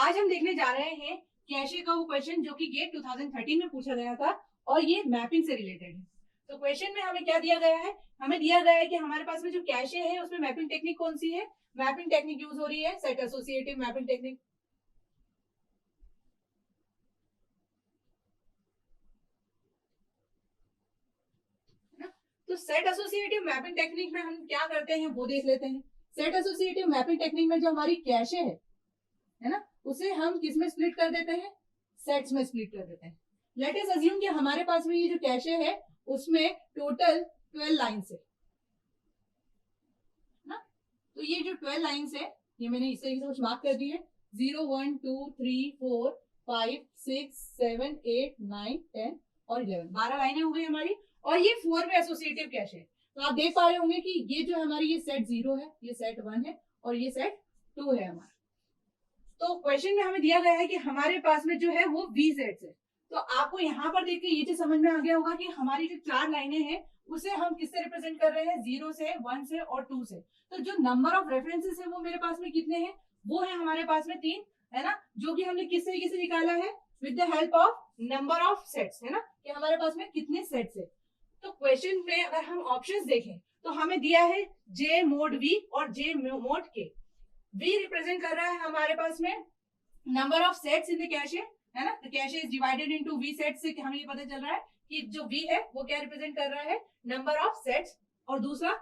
आज हम देखने जा रहे हैं कैशे का वो क्वेश्चन जो कि गेट 2013 में पूछा गया था और ये मैपिंग से रिलेटेड है। तो क्वेश्चन में हमें क्या दिया गया है, हमें दिया गया है कि हमारे पास में जो कैशे है उसमें मैपिंग टेक्निक कौन सी है। मैपिंग टेक्निक यूज हो रही है सेट एसोसिएटिव मैपिंग टेक्निक। तो सेट एसोसिएटिव मैपिंग टेक्निक में हम क्या करते हैं वो देख लेते हैं। सेट एसोसिएटिव मैपिंग टेक्निक में जो हमारी कैशे है ना, उसे हम किस में स्प्लिट कर देते हैं, सेट्स में स्प्लिट कर देते हैं। लेट अस अज्यूम कि हमारे पास में ये जो कैशे है उसमें टोटल 12 लाइन्स है ना। तो ये जो 12 लाइन्स है ये मैंने इस तरीके से कुछ मार्क कर दिए 0 1 2 3 4 5 6 7 8 9 10 और 11, 12 लाइनें हो गई हमारी। और ये 4 वे एसोसिएटिव कैशे है। तो आप देख पा रहे होंगे कि ये जो हमारी ये सेट 0 है, ये सेट 1 है और ये सेट 2 है हमारा। तो क्वेश्चन में हमें दिया गया है कि हमारे पास में जो है वो वी सेट्स है। तो आपको यहाँ पर देख के ये चीज समझ में आ गया होगा कि हमारी जो 4 लाइनें हैं उसे हम किससे रिप्रेजेंट कर रहे हैं, 0 से, 1 से और 2 से। तो जो नंबर ऑफ रेफरेंसेस है वो मेरे पास में कितने हैं, वो है हमारे पास में 3 है ना, जो कि हमने किस तरीके से निकाला है, with the help of number of sets है ना, कि हमारे पास में कितने सेट्स है। तो क्वेश्चन में अगर हम ऑप्शंस देखें तो हमें दिया है जे मोड वी और J mod K. V represent कर रहा है हमारे पास में number of sets in the cache है ना। तो cache is divided into V sets से हमें ये पता चल रहा है कि जो वी है वो क्या रिप्रेजेंट कर रहा है, नंबर ऑफ सेट्स। और दूसरा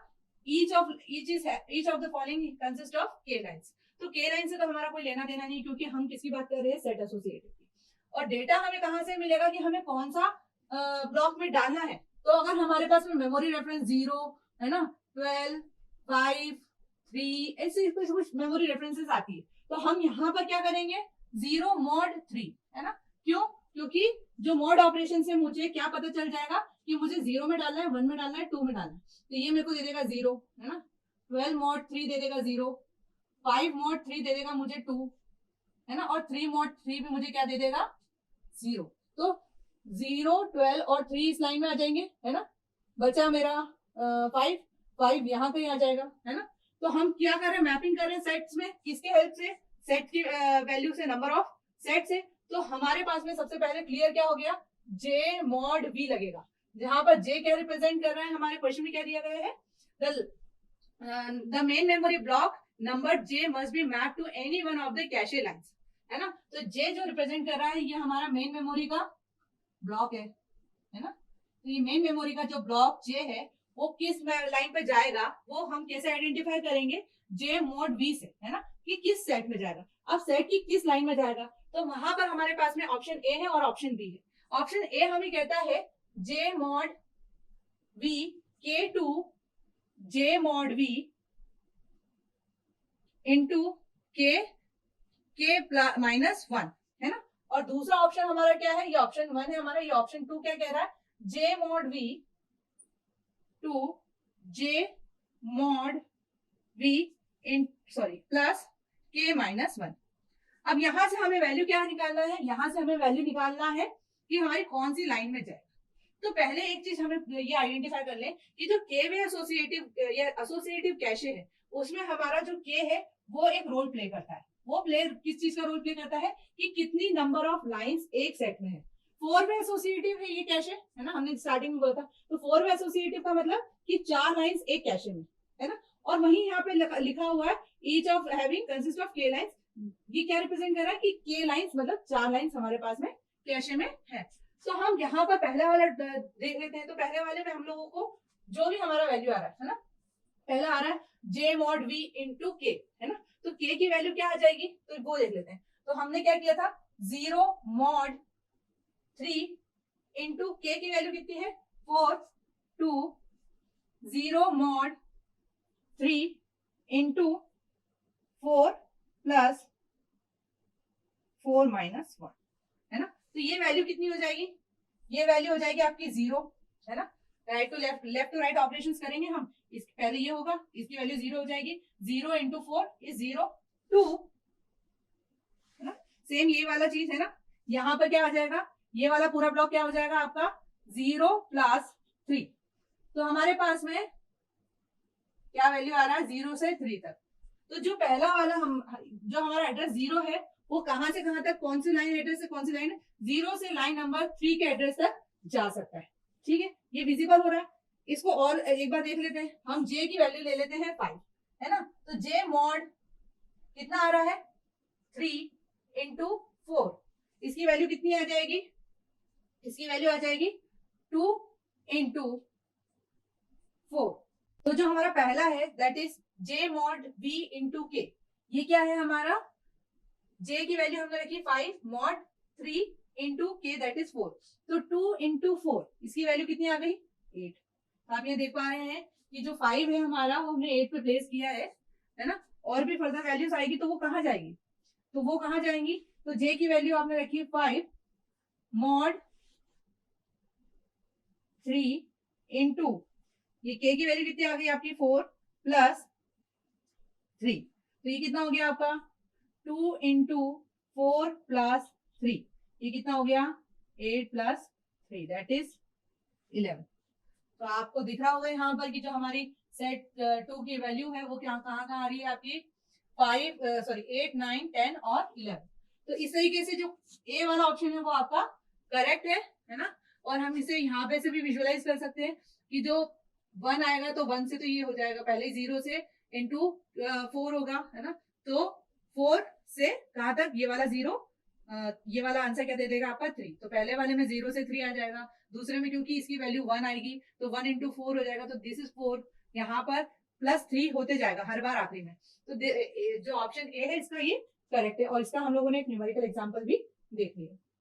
each of the following consist of के लाइंस। तो के लाइन से तो हमारा कोई लेना देना नहीं क्योंकि हम किसकी बात कर रहे हैं, सेट एसोसिएटिव की। और डेटा हमें कहां से मिलेगा कि हमें कौन सा ब्लॉक में डालना है। तो अगर हमारे पास में मेमोरी रेफरेंस 0 है ना, 12 5 3 ऐसे कुछ मेमोरी रेफरेंसेस आती है, तो हम यहाँ पर क्या करेंगे 0 mod 3 है ना। क्यों, क्योंकि जो मॉड ऑपरेशन से मुझे क्या पता चल जाएगा कि मुझे 0 में डालना है, 1 में डालना है, 2 में डालना है। तो ये मेरे को दे देगा 0 है ना, 12 mod 3 दे देगा 0, 5 mod 3 दे देगा मुझे 2 है ना, और 3 mod 3 भी मुझे क्या दे देगा 0। तो 0 12 और 3 इस लाइन में आ जाएंगे है ना, बचा मेरा 5 यहाँ पे आ जाएगा है ना। तो हम क्या कर रहे हैं, मैपिंग कर रहे हैं सेट्स में, किसके हेल्प से, सेट की वैल्यू से, नंबर ऑफ सेट से। तो हमारे पास में सबसे पहले क्लियर क्या हो गया, जे मॉड वी लगेगा, जहां पर जे क्या रिप्रेजेंट कर रहा है, हमारे क्वेश्चन में क्या दिया गया है, the main memory block number J must be map to any one of the cache lines है ना। तो जे जो रिप्रेजेंट कर रहा है ये हमारा मेन मेमोरी का ब्लॉक है ना। तो ये मेन मेमोरी का जो ब्लॉक जे है वो किस लाइन पे जाएगा, वो हम कैसे आइडेंटिफाई करेंगे, जे मोड वी से है ना, कि किस सेट में जाएगा। अब सेट की किस लाइन में जाएगा, तो वहां पर हमारे पास में ऑप्शन ए है और ऑप्शन बी है। ऑप्शन ए हमें कहता है J mod V K to J mod V into K -1 है ना। और दूसरा ऑप्शन हमारा क्या है, ये ऑप्शन 1 है हमारा, ये ऑप्शन 2 क्या कह रहा है, J mod V to J mod V in sorry plus के -1। अब यहां से हमें वैल्यू क्या निकालना है, यहां से हमें वैल्यू निकालना है कि हमारी कौन सी लाइन में जाए। तो पहले एक चीज हमें ये आइडेंटिफाई कर लें कि जो के वे एसोसिएटिव कैशे है उसमें हमारा जो के है वो एक रोल प्ले करता है। वो प्ले किस चीज का रोल प्ले करता है कि कितनी नंबर ऑफ लाइंस एक सेट में है। 4 वे एसोसिएटिव है ये कैशे है ना, हमने स्टार्टिंग में बोला था। तो 4 वे एसोसिएटिव का मतलब कि 4 लाइंस एक कैशे में है ना। और वहीं यहाँ पे लिखा हुआ है each of having consist of के लाइंस। ये क्या रिप्रेजेंट कर रहा है कि के लाइंस मतलब 4 लाइंस हमारे पास में कैशे में है। तो हम यहाँ पर पहला वाला देख लेते हैं। तो पहले वाले में हम लोगों को जो भी हमारा वैल्यू आ रहा है ना, पहला आ रहा है जे मॉड वी इंटू के है ना। तो के की वैल्यू क्या आ जाएगी, तो वो देख लेते हैं। तो हमने क्या किया था 0 मॉड 3 इंटू के की वैल्यू कितनी है 4 2 0 मॉड 3 इंटू 4 प्लस 4 -1 है ना। तो ये वैल्यू कितनी हो जाएगी, ये वैल्यू हो जाएगी आपकी 0 है ना। Right to left, left to right operations करेंगे हम, इसके पहले ये होगा, इसकी वैल्यू 0 हो जाएगी। 0 इंटू 4 इज 0 2 है ना। सेम ये वाला चीज है ना, यहाँ पर क्या आ जाएगा, ये वाला पूरा ब्लॉक क्या हो जाएगा आपका 0 प्लस 3। तो हमारे पास में क्या वैल्यू आ रहा है 0 से 3 तक। तो जो पहला वाला जो हमारा एड्रेस 0 है वो कहां से कहां तक, कौन सी लाइन एड्रेस से कौन सी लाइन, 0 से लाइन नंबर 3 के एड्रेस तक जा सकता है। ठीक है, ये विजिबल हो रहा है। इसको और एक बार देख लेते हैं, हम j की वैल्यू ले लेते हैं 5, है ना। तो j मॉड कितना आ रहा है, 3 इंटू 4, इसकी वैल्यू कितनी आ जाएगी, इसकी वैल्यू आ जाएगी 2 इंटू 4। तो जो हमारा पहला है that is j mod v into k, ये क्या है हमारा, j की वैल्यू हमने रखी 5 mod 3 into k that is 4। तो 2 इंटू 4 इसकी वैल्यू कितनी आ गई, 8। तो आप ये देख पा रहे हैं कि जो 5 है हमारा वो हमने 8 पे प्लेस किया है ना। और भी फर्दर वैल्यूज आएगी तो वो कहाँ जाएगी, तो वो कहाँ जाएंगी, तो j की वैल्यू आपने रखी है 5 मॉड 3 इंटू, ये k की वैल्यू कितनी आ गई आपकी 4 प्लस 3, तो ये कितना हो गया आपका 2 इंटू 4 प्लस 3, ये कितना हो गया 8 प्लस 3 दैट इज 11। तो आपको दिख रहा होगा यहाँ पर कि जो हमारी सेट 2 की वैल्यू है वो क्या कहाँ कहाँ आ रही है आपकी 8 9 10 और 11। तो इस तरीके से जो ए वाला ऑप्शन है वो आपका करेक्ट है ना। और हम इसे यहाँ पे से भी विजुअलाइज कर सकते हैं कि जो 1 आएगा तो 1 से तो ये हो जाएगा पहले 0 से इंटू 4 होगा, है ना। तो 4 से कहाँ तक, ये वाला 0, ये वाला आंसर क्या दे देगा आपका 3। तो पहले वाले में 0 से 3 आ जाएगा, दूसरे में क्योंकि इसकी वैल्यू 1 आएगी तो 1 इंटू 4 हो जाएगा, तो दिस इज 4, यहाँ पर प्लस 3 होते जाएगा हर बार आखिरी में। तो जो ऑप्शन ए है इसका ये करेक्ट है, और इसका हम लोगों ने एक न्यूमेरिकल एग्जांपल भी देख लिया।